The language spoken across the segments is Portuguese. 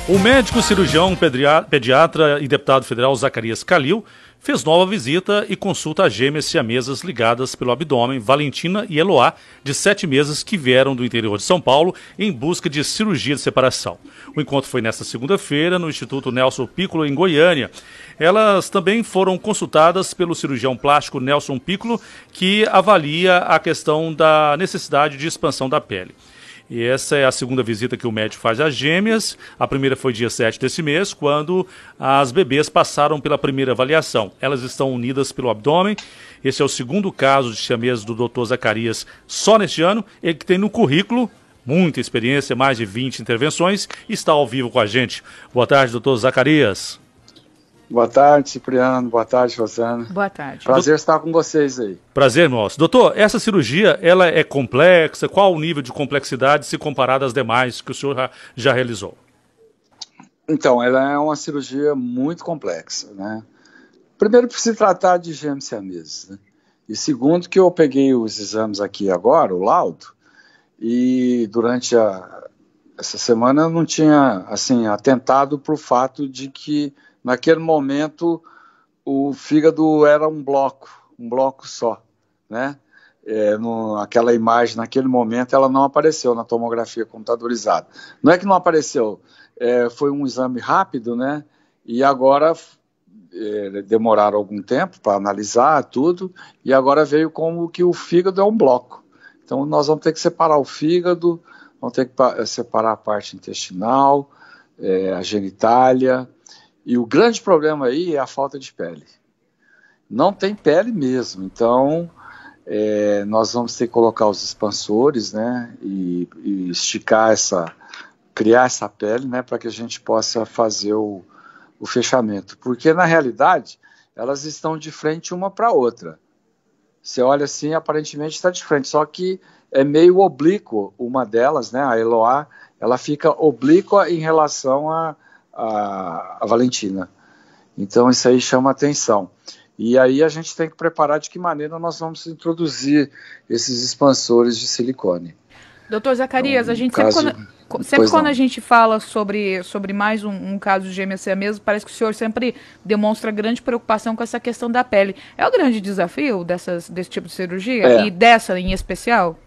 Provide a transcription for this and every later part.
O médico cirurgião pediatra e deputado federal Zacarias Calil fez nova visita e consulta a gêmeas siamesas ligadas pelo abdômen, Valentina e Eloá, de 7 meses, que vieram do interior de São Paulo em busca de cirurgia de separação. O encontro foi nesta segunda-feira no Instituto Nelson Piccolo, em Goiânia. Elas também foram consultadas pelo cirurgião plástico Nelson Piccolo, que avalia a questão da necessidade de expansão da pele. E essa é a segunda visita que o médico faz às gêmeas. A primeira foi dia 7 desse mês, quando as bebês passaram pela primeira avaliação. Elas estão unidas pelo abdômen. Esse é o segundo caso de siamês do Dr. Zacarias só neste ano. Ele que tem no currículo muita experiência, mais de 20 intervenções, e está ao vivo com a gente. Boa tarde, doutor Zacarias. Boa tarde, Cipriano. Boa tarde, Rosana. Boa tarde. Prazer estar com vocês aí. Prazer nosso. Doutor, essa cirurgia, ela é complexa? Qual o nível de complexidade se comparada às demais que o senhor já realizou? Então, ela é uma cirurgia muito complexa, né? Primeiro, por se tratar de gêmeos siameses, né? E segundo, que eu peguei os exames aqui agora, o laudo, e durante essa semana eu não tinha, assim, atentado para o fato de que naquele momento o fígado era um bloco só, né? Aquela imagem, naquele momento, ela não apareceu na tomografia computadorizada. Não é que não apareceu, foi um exame rápido, né? E agora demoraram algum tempo para analisar tudo, e agora veio como que o fígado é um bloco. Então nós vamos ter que separar o fígado, vamos ter que separar a parte intestinal, a genitália. E o grande problema aí é a falta de pele. Não tem pele mesmo, então nós vamos ter que colocar os expansores, né, e esticar criar essa pele, né, para que a gente possa fazer o fechamento. Porque na realidade elas estão de frente uma para a outra. Você olha assim, aparentemente está de frente, só que é meio oblíquo uma delas, né, a Eloá, ela fica oblíqua em relação a Valentina. Então isso aí chama atenção. E aí a gente tem que preparar de que maneira nós vamos introduzir esses expansores de silicone. Doutor Zacarias, então, a gente sempre quando a gente fala sobre mais um caso de gêmeas siamesas, parece que o senhor sempre demonstra grande preocupação com essa questão da pele. É o grande desafio desse tipo de cirurgia? E dessa em especial?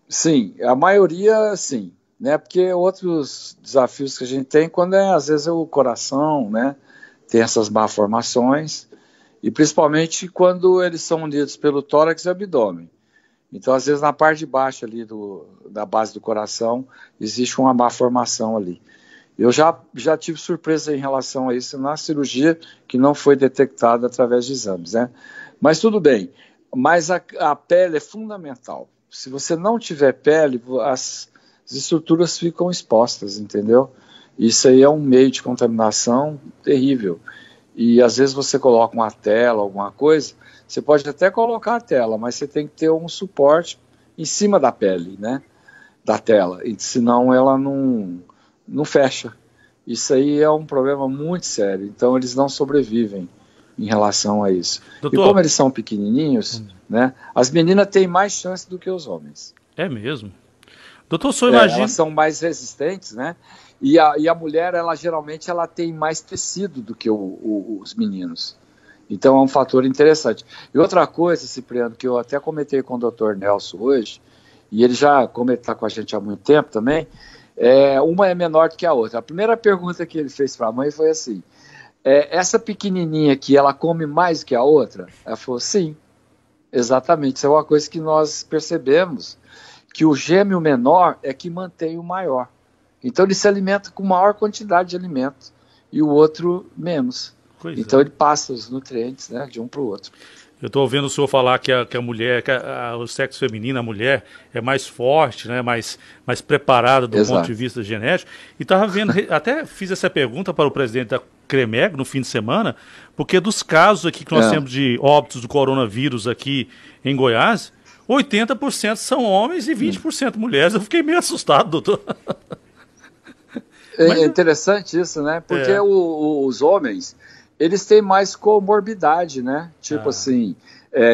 Sim, a maioria sim. Né, porque outros desafios que a gente tem quando às vezes o coração, né, tem essas malformações, e principalmente quando eles são unidos pelo tórax e abdômen. Então às vezes na parte de baixo ali da base do coração existe uma malformação ali. Eu já tive surpresa em relação a isso na cirurgia, que não foi detectada através de exames, né? Mas tudo bem, mas a pele é fundamental. Se você não tiver pele, as estruturas ficam expostas, entendeu? Isso aí é um meio de contaminação terrível. E às vezes você coloca uma tela, alguma coisa, você pode até colocar a tela, mas você tem que ter um suporte em cima da pele, né? Da tela, e senão ela não fecha. Isso aí é um problema muito sério, então eles não sobrevivem em relação a isso. Doutor, e como eles são pequenininhos, né? As meninas têm mais chance do que os homens. É mesmo? Doutor, o senhor imagina... Elas são mais resistentes, né? E a mulher, ela geralmente tem mais tecido do que os meninos. Então é um fator interessante. E outra coisa, Cipriano, que eu até comentei com o Dr. Nelson hoje, e ele já está com a gente há muito tempo também, uma é menor do que a outra. A primeira pergunta que ele fez para a mãe foi assim, essa pequenininha aqui, ela come mais que a outra? Ela falou, sim, exatamente. Isso é uma coisa que nós percebemos, que o gêmeo menor é que mantém o maior. Então ele se alimenta com maior quantidade de alimento e o outro menos. Então ele passa os nutrientes, né, de um para o outro. Eu estou ouvindo o senhor falar que a mulher, o sexo feminino, a mulher, é mais forte, né, mais preparada do ponto de vista genético. E estava vendo, até fiz essa pergunta para o presidente da CREMEG no fim de semana, porque dos casos aqui que nós temos de óbitos do coronavírus aqui em Goiás, 80% são homens e 20% mulheres. Eu fiquei meio assustado, doutor. É interessante isso, né? Porque os homens, eles têm mais comorbidade, né? Tipo assim,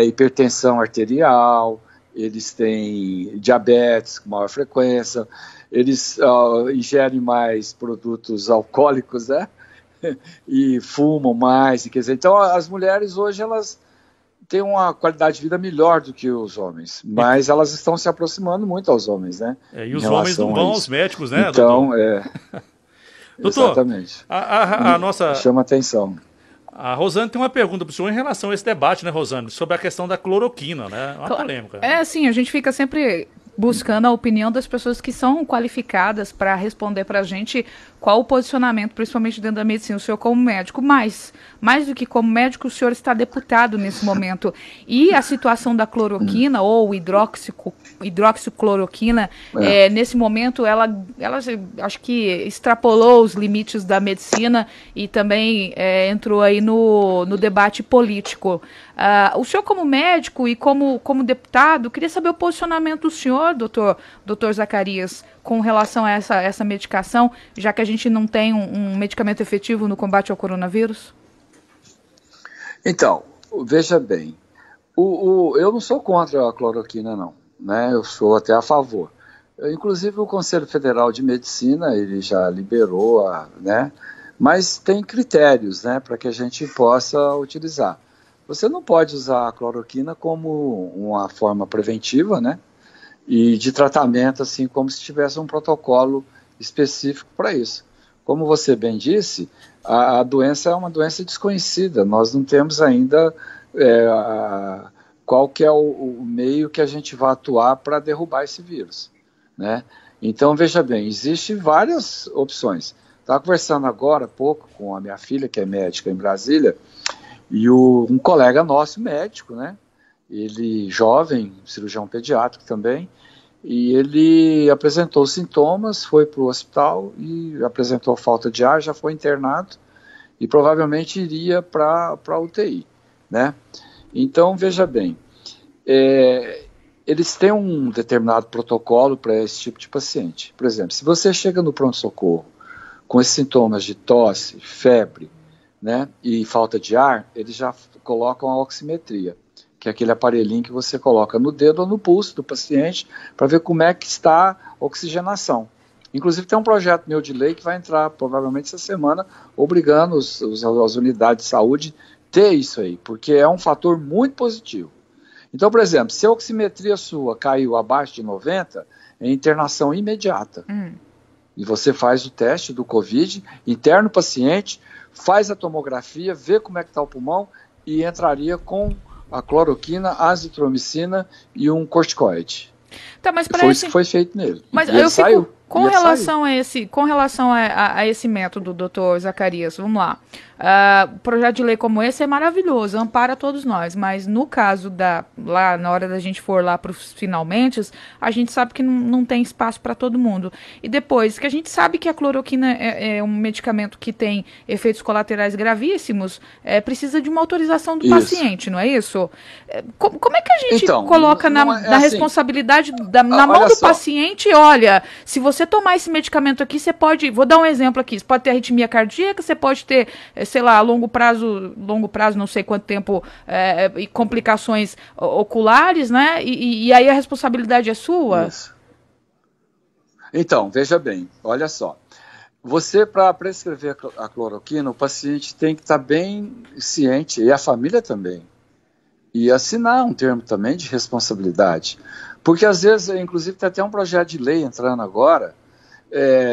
hipertensão arterial, eles têm diabetes com maior frequência, eles ingerem mais produtos alcoólicos, né? E fumam mais, quer dizer, então as mulheres hoje elas têm uma qualidade de vida melhor do que os homens, mas elas estão se aproximando muito aos homens, né? E os homens não vão aos médicos, né, então, doutor? Doutor, exatamente. A nossa... Chama atenção. A Rosane tem uma pergunta para o senhor em relação a esse debate, né, Rosane, sobre a questão da cloroquina, né? Uma polêmica. Sim, a gente fica sempre buscando a opinião das pessoas que são qualificadas para responder para a gente qual o posicionamento, principalmente dentro da medicina, o senhor como médico, mais do que como médico, o senhor está deputado nesse momento. E a situação da cloroquina, ou hidroxicloroquina, nesse momento, ela acho que extrapolou os limites da medicina e também entrou aí no debate político. O senhor como médico e como deputado, queria saber o posicionamento do senhor, doutor Zacarias, com relação a essa medicação, já que a gente não tem um medicamento efetivo no combate ao coronavírus? Então, veja bem, eu não sou contra a cloroquina, não, né? Eu sou até a favor. Inclusive o Conselho Federal de Medicina, ele já liberou, né? Mas tem critérios, né, para que a gente possa utilizar. Você não pode usar a cloroquina como uma forma preventiva, né? E de tratamento, assim, como se tivesse um protocolo específico para isso. Como você bem disse, a doença é uma doença desconhecida, nós não temos ainda qual que é o meio que a gente vai atuar para derrubar esse vírus, né? Então, veja bem, existem várias opções. Estava conversando agora há pouco com a minha filha, que é médica em Brasília, e um colega nosso, médico, né? Ele jovem, cirurgião pediátrico também, e ele apresentou sintomas, foi para o hospital e apresentou falta de ar, já foi internado e provavelmente iria para a UTI, né? Então, veja bem, eles têm um determinado protocolo para esse tipo de paciente. Por exemplo, se você chega no pronto-socorro com esses sintomas de tosse, febre, né, e falta de ar, eles já colocam a oximetria, que é aquele aparelhinho que você coloca no dedo ou no pulso do paciente para ver como é que está a oxigenação. Inclusive tem um projeto meu de lei que vai entrar provavelmente essa semana, obrigando as unidades de saúde a ter isso aí, porque é um fator muito positivo. Então, por exemplo, se a oximetria sua caiu abaixo de 90, é internação imediata. E você faz o teste do Covid, interna o paciente, faz a tomografia, vê como é que está o pulmão e entraria com a cloroquina, a azitromicina e um corticoide. Tá, mas foi isso que foi feito nele. Mas eu fico com relação a esse método, doutor Zacarias, vamos lá. Projeto de lei como esse é maravilhoso, ampara todos nós, mas no caso lá na hora da gente for lá para os finalmente, a gente sabe que não tem espaço para todo mundo. E depois, que a gente sabe que a cloroquina é um medicamento que tem efeitos colaterais gravíssimos, precisa de uma autorização do paciente, não é isso? Como é que a gente coloca na responsabilidade na mão do paciente? Olha, se você tomar esse medicamento aqui, você pode, vou dar um exemplo aqui, você pode ter arritmia cardíaca, você pode ter, sei lá, longo prazo, não sei quanto tempo, e complicações oculares, né? E aí a responsabilidade é sua? Isso. Então, veja bem, olha só. Você, para prescrever a cloroquina, o paciente tem que estar bem ciente, e a família também, e assinar um termo também de responsabilidade. Porque às vezes, inclusive, tem até um projeto de lei entrando agora,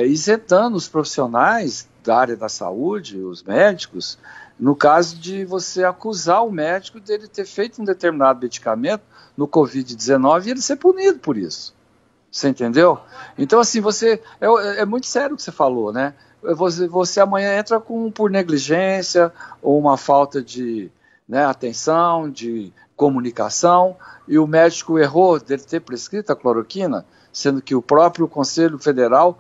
isentando os profissionais da área da saúde, os médicos, no caso de você acusar o médico dele ter feito um determinado medicamento no Covid-19 e ele ser punido por isso. Você entendeu? Então, assim, é muito sério o que você falou, né? Você amanhã entra por negligência ou uma falta de atenção, de comunicação, e o médico errou dele ter prescrito a cloroquina, sendo que o próprio Conselho Federal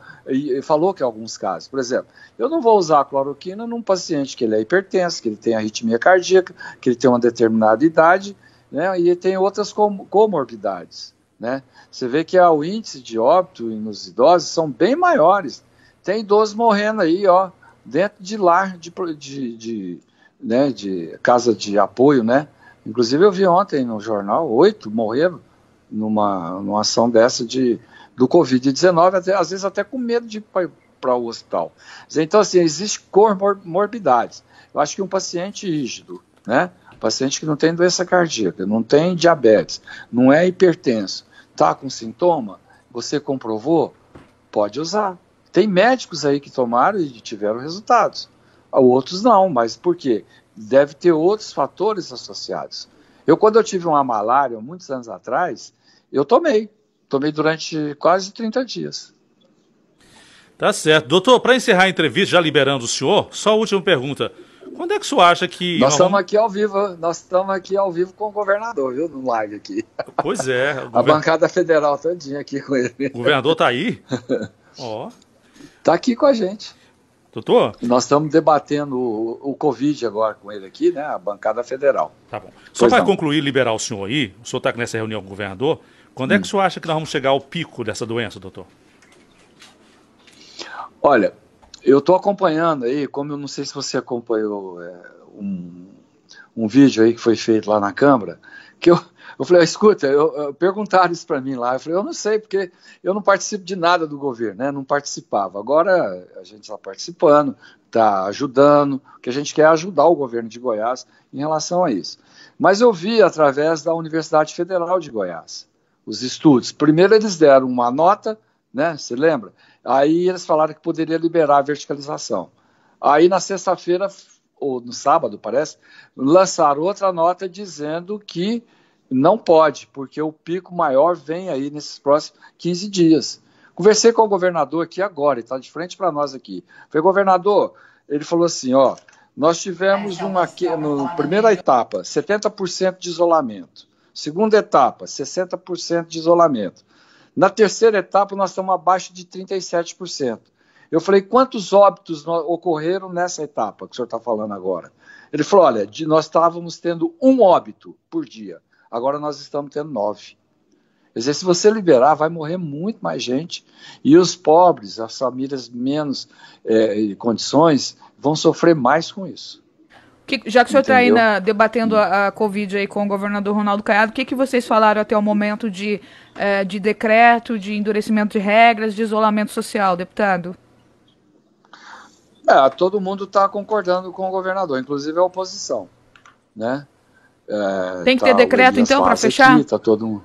falou que em alguns casos, por exemplo, eu não vou usar a cloroquina num paciente que ele é hipertenso, que ele tem arritmia cardíaca, que ele tem uma determinada idade, né, e ele tem outras comorbidades, né? Você vê que o índice de óbito nos idosos são bem maiores. Tem idosos morrendo aí, ó, dentro de lar de casa de apoio, né? Inclusive eu vi ontem no jornal, 8 morreram, numa ação dessa do Covid-19, às vezes até com medo de ir para o hospital. Então, assim, existe comorbidades. Eu acho que um paciente rígido, né? Paciente que não tem doença cardíaca, não tem diabetes, não é hipertenso, está com sintoma, você comprovou, pode usar. Tem médicos aí que tomaram e tiveram resultados. Outros não, mas por quê? Deve ter outros fatores associados. Quando eu tive uma malária, muitos anos atrás, eu tomei durante quase 30 dias. Tá certo. Doutor, para encerrar a entrevista, já liberando o senhor, só a última pergunta. Quando é que o senhor acha que... Nós estamos aqui ao vivo com o governador, viu, no live aqui. Pois é. A bancada federal todinha aqui com ele. O governador está aí? Ó. Está aqui com a gente. Doutor? Nós estamos debatendo o Covid agora com ele aqui, né, a bancada federal. Tá bom. Só para concluir, liberar o senhor aí, o senhor está nessa reunião com o governador, quando é que o senhor acha que nós vamos chegar ao pico dessa doença, doutor? Olha, eu estou acompanhando aí, como eu não sei se você acompanhou um vídeo aí que foi feito lá na Câmara, que eu falei, escuta, perguntaram isso para mim lá, eu falei, eu não sei, porque eu não participo de nada do governo, né, não participava. Agora a gente está participando, está ajudando, o que a gente quer é ajudar o governo de Goiás em relação a isso. Mas eu vi através da Universidade Federal de Goiás, os estudos. Primeiro eles deram uma nota, né, você lembra? Aí eles falaram que poderia liberar a verticalização. Aí na sexta-feira, ou no sábado, parece, lançaram outra nota dizendo que não pode, porque o pico maior vem aí nesses próximos 15 dias. Conversei com o governador aqui agora, ele está de frente para nós aqui. Falei, governador, ele falou assim, ó, nós tivemos na primeira etapa, 70% de isolamento. Segunda etapa, 60% de isolamento. Na terceira etapa, nós estamos abaixo de 37%. Eu falei, quantos óbitos ocorreram nessa etapa que o senhor está falando agora? Ele falou, olha, nós estávamos tendo 1 óbito por dia, agora nós estamos tendo 9. Quer dizer, se você liberar, vai morrer muito mais gente, e os pobres, as famílias menos condições, vão sofrer mais com isso. Já que o senhor está aí debatendo a Covid aí com o governador Ronaldo Caiado, o que vocês falaram até o momento de decreto, de endurecimento de regras, de isolamento social, deputado? Todo mundo está concordando com o governador, inclusive a oposição, né? Tem que ter decreto, então, para fechar? Aqui, tá todo mundo...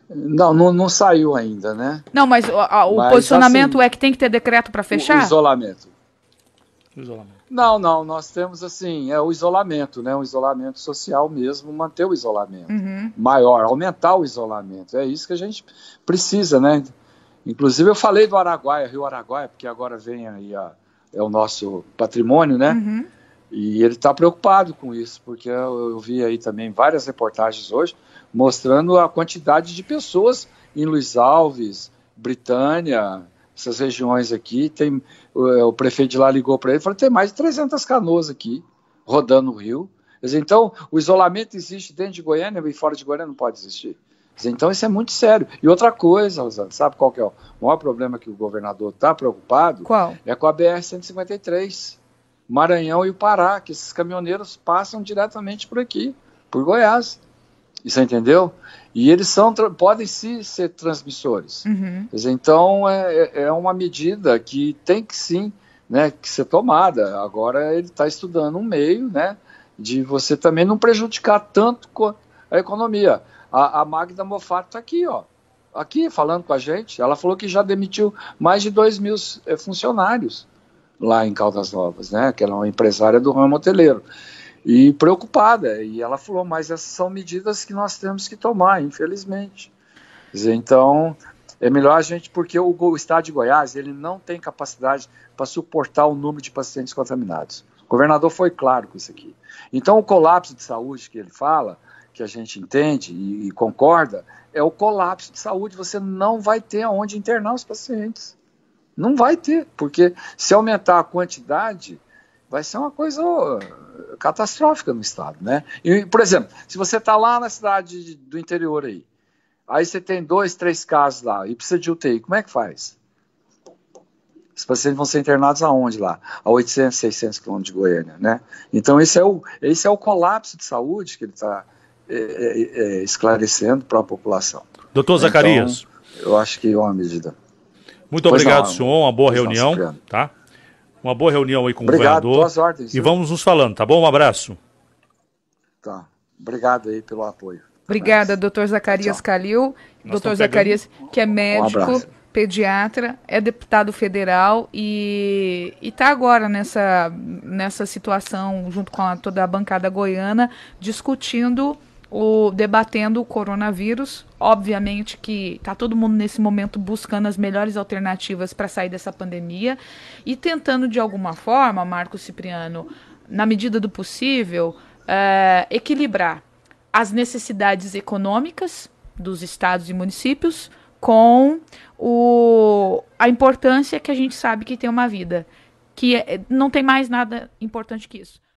Não saiu ainda, né? Não, mas o posicionamento assim, é que tem que ter decreto para fechar? O isolamento. Não, nós temos assim, o isolamento, né? O isolamento social mesmo, manter o isolamento maior, aumentar o isolamento. É isso que a gente precisa, né? Inclusive eu falei do Araguaia, Rio Araguaia, porque agora vem aí é o nosso patrimônio, né? E ele está preocupado com isso, porque eu vi aí também várias reportagens hoje mostrando a quantidade de pessoas em Luiz Alves, Britânia, essas regiões aqui. O prefeito de lá ligou para ele e falou, tem mais de 300 canoas aqui, rodando o rio. Então, o isolamento existe dentro de Goiânia e fora de Goiânia não pode existir. Então, isso é muito sério. E outra coisa, Rosana, sabe qual que é o maior problema que o governador está preocupado? Qual? É com a BR-153, Maranhão e o Pará, que esses caminhoneiros passam diretamente por aqui, por Goiás. Você entendeu? E eles podem sim ser transmissores. Então, é uma medida que tem que sim, né, que ser tomada. Agora ele está estudando um meio, né, de você também não prejudicar tanto a economia. A Magda Mofato está aqui, aqui falando com a gente. Ela falou que já demitiu mais de 2.000 funcionários lá em Caldas Novas, né, que ela é uma empresária do ramo hoteleiro. E preocupada, e ela falou, mas essas são medidas que nós temos que tomar, infelizmente. Quer dizer, então, é melhor a gente, porque o estado de Goiás, ele não tem capacidade para suportar o número de pacientes contaminados. O governador foi claro com isso aqui. Então, o colapso de saúde que ele fala, que a gente entende e concorda, é o colapso de saúde. Você não vai ter aonde internar os pacientes. Não vai ter, porque se aumentar a quantidade, vai ser uma coisa catastrófica no estado, né? E, por exemplo, se você está lá na cidade do interior aí você tem 2, 3 casos lá e precisa de UTI, como é que faz? Os pacientes vão ser internados aonde lá? A 800, 600 quilômetros de Goiânia, né? Então esse é o colapso de saúde que ele está esclarecendo para a população. Doutor Zacarias. Então, eu acho que é uma medida. Muito obrigado, senhor. Uma boa reunião. Tá? Uma boa reunião aí com o governador. Boas ordens. E vamos nos falando, tá bom? Um abraço. Tá. Obrigado aí pelo apoio. Obrigada, doutor Zacarias Calil. Doutor Zacarias, que é médico, pediatra, é deputado federal e está agora nessa situação, junto com toda a bancada goiana, debatendo o coronavírus. Obviamente que está todo mundo nesse momento buscando as melhores alternativas para sair dessa pandemia e tentando de alguma forma, Marcos Cipriano, na medida do possível, equilibrar as necessidades econômicas dos estados e municípios com a importância que a gente sabe que tem uma vida, que não tem mais nada importante que isso.